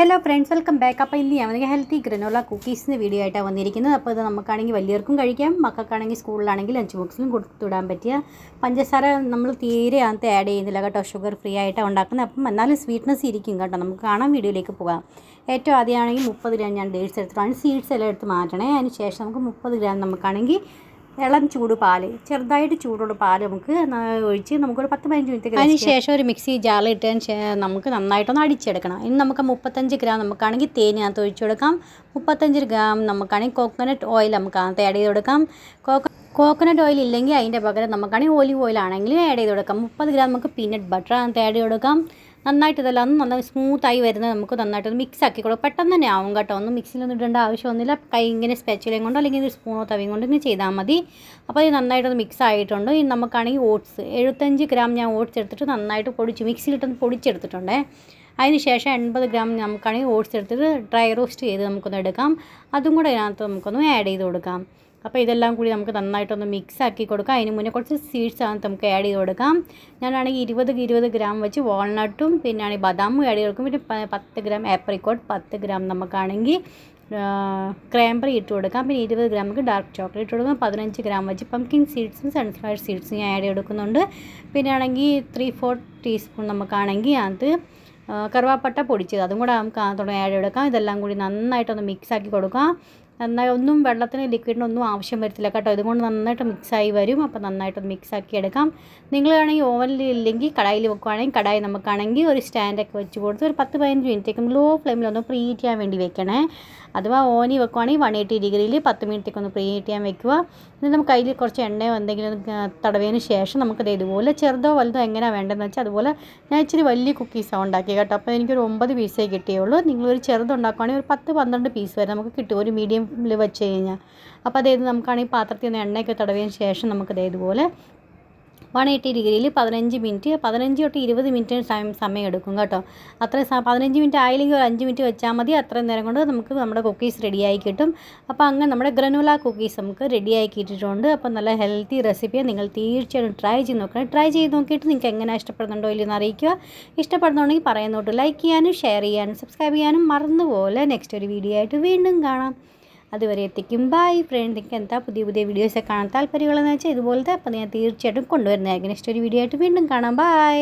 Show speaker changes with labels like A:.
A: Hello friends, welcome back. അപ്പോൾ ഇന്ന് ഞാൻ ഹെൽത്തി ഗ്രനോല കുക്കീസിൻ്റെ വീഡിയോ ആയിട്ടാണ് വന്നിരിക്കുന്നത്. അപ്പോൾ ഇത് നമുക്കാണെങ്കിൽ വലിയവർക്കും കഴിക്കാം, മക്കൾക്കാണെങ്കിൽ സ്കൂളിലാണെങ്കിൽ ലഞ്ച് ബോക്സിലും കൊടുത്തുവിടാൻ പറ്റിയ പഞ്ചസാര നമ്മൾ തീരെ അകത്ത് ആഡ് ചെയ്യുന്നില്ല കേട്ടോ. ഷുഗർ ഫ്രീ ആയിട്ടാണ് ഉണ്ടാക്കുന്നത്. അപ്പം എന്നാലും സ്വീറ്റ്നസ് ഇരിക്കും കേട്ടോ. നമുക്ക് കാണാൻ വീഡിയോയിലേക്ക് പോകാം. ഏറ്റവും ആദ്യമാണെങ്കിൽ 30 ഗ്രാം ഞാൻ ഡേറ്റ്സ് എടുത്തിട്ടാണ്, സീഡ്സ് എല്ലാം എടുത്ത് മാറ്റണേ. അതിന് ശേഷം നമുക്ക് 30 ഗ്രാം നമുക്കാണെങ്കിൽ ഇളം ചൂട് പാല്, ചെറുതായിട്ട് ചൂടുള്ള പാല് നമുക്ക് ഒഴിച്ച് നമുക്കൊരു 10-15 മിനിറ്റ്. അതിന് ശേഷം ഒരു മിക്സി ജാറിൽ ഇട്ടതിന് നമുക്ക് നന്നായിട്ടൊന്ന് അടിച്ചെടുക്കണം. ഇനി നമുക്ക് 35 ഗ്രാം നമുക്കാണെങ്കിൽ തേനിനകത്ത് ഒഴിച്ചു കൊടുക്കാം. 35 ഗ്രാം നമുക്കാണെങ്കിൽ കോക്കനട്ട് ഓയിൽ നമുക്ക് അകത്ത് ആഡ് ചെയ്ത് കൊടുക്കാം. കോക്കനട്ട് ഓയിൽ ഇല്ലെങ്കിൽ അതിൻ്റെ പകരം നമുക്കാണെങ്കിൽ ഒലിവ് ഓയിൽ ആണെങ്കിലും ആഡ് ചെയ്ത് കൊടുക്കാം. 30 ഗ്രാം നമുക്ക് പീനട്ട് ബട്ടർ അകത്ത് ആഡ് ചെയ്ത് കൊടുക്കാം. നന്നായിട്ട് ഇതെല്ലാം നന്നായി സ്മൂത്തായി വരുന്നത് നമുക്ക് നന്നായിട്ടൊന്ന് മിക്സ് ആക്കി കൊടുക്കും. പെട്ടെന്ന് തന്നെ ആവും കേട്ടോ. ഒന്നും മിക്സിയിലൊന്നും ഇടേണ്ട ആവശ്യമൊന്നുമില്ല. കൈ ഇങ്ങനെ സ്പാച്ചുലയും കൊണ്ടോ അല്ലെങ്കിൽ ഒരു സ്പൂണോ തവിയും കൊണ്ട് ഇങ്ങനെ ചെയ്താൽ മതി. അപ്പോൾ ഇത് നന്നായിട്ടൊന്ന് മിക്സ് ആയിട്ടുണ്ട്. ഇനി നമുക്കാണെങ്കിൽ ഓട്സ് 75 ഗ്രാം ഞാൻ ഓട്സ് എടുത്തിട്ട് നന്നായിട്ട് മിക്സിയിലിട്ടൊന്ന് പൊടിച്ചെടുത്തിട്ടുണ്ട്. അതിന് ശേഷം 80 ഗ്രാം നമുക്കാണെങ്കിൽ ഓട്സ് എടുത്തിട്ട് ഡ്രൈ റോസ്റ്റ് ചെയ്ത് നമുക്കൊന്ന് എടുക്കാം. അതും കൂടെ അതിനകത്ത് നമുക്കൊന്ന് ആഡ് ചെയ്ത് കൊടുക്കാം. അപ്പോൾ ഇതെല്ലാം കൂടി നമുക്ക് നന്നായിട്ടൊന്ന് മിക്സ് ആക്കി കൊടുക്കാം. അതിന് മുന്നേ കുറച്ച് സീഡ്സ് ആണ് നമുക്ക് ആഡ് ചെയ്ത് കൊടുക്കാം. ഞാനാണെങ്കിൽ 20 ഗ്രാം വെച്ച് വാൾനട്ടും പിന്നെ ആണെങ്കിൽ ബദാമും ആഡ് ചെയ്ത് കൊടുക്കും. പിന്നെ 10 ഗ്രാം ആപ്രിക്കോട്ട്, 10 ഗ്രാം നമുക്കാണെങ്കിൽ ക്രാൻബെറി ഇട്ട് കൊടുക്കാം. പിന്നെ 20 ഗ്രാം നമുക്ക് ഡാർക്ക് ചോക്ലേറ്റ് ഇട്ട് കൊടുക്കാം. 15 ഗ്രാം വെച്ച് പംകിൻ സീഡ്സും സൺഫ്ലവർ സീഡ്സും ഞാൻ ആഡ് ചെയ്ത് കൊടുക്കുന്നുണ്ട്. പിന്നെ ആണെങ്കിൽ 3-4 ടീസ്പൂൺ നമുക്കാണെങ്കിൽ അത് കറുവാപ്പട്ട പൊടിച്ചത് അതും കൂടെ നമുക്ക് അതോടെ ആഡ് ചെയ്ത് കൊടുക്കാം. ഇതെല്ലാം കൂടി നന്നായിട്ടൊന്ന് മിക്സ് ആക്കി കൊടുക്കാം. നന്നായി ഒന്നും വെള്ളത്തിന് ലിക്വിഡിനൊന്നും ആവശ്യം വരത്തില്ല കേട്ടോ. ഇതുകൊണ്ട് നന്നായിട്ട് മിക്സായി വരും. അപ്പോൾ നന്നായിട്ടൊന്ന് മിക്സാക്കി എടുക്കാം. നിങ്ങളാണെങ്കിൽ ഓവനിൽ ഇല്ലെങ്കിൽ കടായിൽ വെക്കുകയാണെങ്കിൽ കടായി നമുക്കാണെങ്കിൽ ഒരു സ്റ്റാൻഡൊക്കെ വെച്ച് കൊടുത്ത് ഒരു 10-15 മിനിറ്റേക്കും ലോ ഫ്ലെയിമിലൊന്ന് പ്രീ ഹീറ്റ് ചെയ്യാൻ വേണ്ടി വെക്കണേ. അഥവാ ഓവനിൽ വെക്കുകയാണെങ്കിൽ 180 ഡിഗ്രിയിൽ 10 മിനിറ്റേക്ക് ഒന്ന് പ്രീ ഹീറ്റ് ചെയ്യാൻ വെക്കുക. എന്നിട്ട് നമുക്ക് കയ്യിൽ കുറച്ച് എണ്ണയോ എന്തെങ്കിലും തടവിയതിന് ശേഷം നമുക്കത് ഇതുപോലെ ചെറുതോ വലുതോ എങ്ങനെയാണ് വേണ്ടതെന്ന് വെച്ചാൽ അതുപോലെ ഞാൻ ഇച്ചിരി വലിയ കുക്കീസാണ് ഉണ്ടാക്കി കേട്ടോ. അപ്പോൾ എനിക്കൊരു 9 പീസേ കിട്ടിയുള്ളൂ. നിങ്ങളൊരു ചെറുതുണ്ടാക്കുകയാണെങ്കിൽ ഒരു 10-12 പീസ് വരെ നമുക്ക് കിട്ടും ഒരു മീഡിയം വെച്ച് കഴിഞ്ഞാൽ. അപ്പോൾ അതായത് നമുക്കാണെങ്കിൽ പാത്രത്തിൽ നിന്ന് എണ്ണയൊക്കെ തടവിയതിന് ശേഷം നമുക്കത് ഇതുപോലെ 180 ഡിഗ്രിയിൽ 15 മിനിറ്റ് 15 തൊട്ട് 20 മിനിറ്റ് സമയം എടുക്കും കേട്ടോ. അത്ര 15 മിനിറ്റ് ആയില്ലെങ്കിൽ ഒരു 5 മിനിറ്റ് വെച്ചാൽ മതി. അത്രയും നേരം കൊണ്ട് നമുക്ക് നമ്മുടെ കുക്കീസ് റെഡിയായി കിട്ടും. അപ്പോൾ അങ്ങനെ നമ്മുടെ ഗ്രനോല കുക്കീസ് നമുക്ക് റെഡിയായി കിട്ടിയിട്ടുണ്ട്. അപ്പോൾ നല്ല ഹെൽത്തി റെസിപ്പിയെ നിങ്ങൾ തീർച്ചയായിട്ടും ട്രൈ ചെയ്ത് നോക്കണം. ട്രൈ ചെയ്ത് നോക്കിയിട്ട് നിങ്ങൾക്ക് എങ്ങനെ ഇഷ്ടപ്പെടുന്നുണ്ടോ ഇല്ലെന്ന് അറിയിക്കുക. ഇഷ്ടപ്പെടുന്നുണ്ടെങ്കിൽ പറയുന്നോട്ട് ലൈക്ക് ചെയ്യാനും ഷെയർ ചെയ്യാനും സബ്സ്ക്രൈബ് ചെയ്യാനും മറന്നുപോലെ. നെക്സ്റ്റ് ഒരു വീഡിയോ ആയിട്ട് വീണ്ടും കാണാം. അതുവരെ എത്തിക്കും. Bye friend. നിങ്ങൾക്ക് എന്താ പുതിയ വീഡിയോസൊക്കെ കാണാൻ താല്പര്യമുള്ളതെന്ന് വെച്ചാൽ ഇതുപോലത്തെ അപ്പോൾ ഞാൻ തീർച്ചയായിട്ടും കൊണ്ടുവരുന്നതായിരിക്കും. നെക്സ്റ്റ് ഒരു വീഡിയോ ആയിട്ട് വീണ്ടും കാണാം. ബൈ.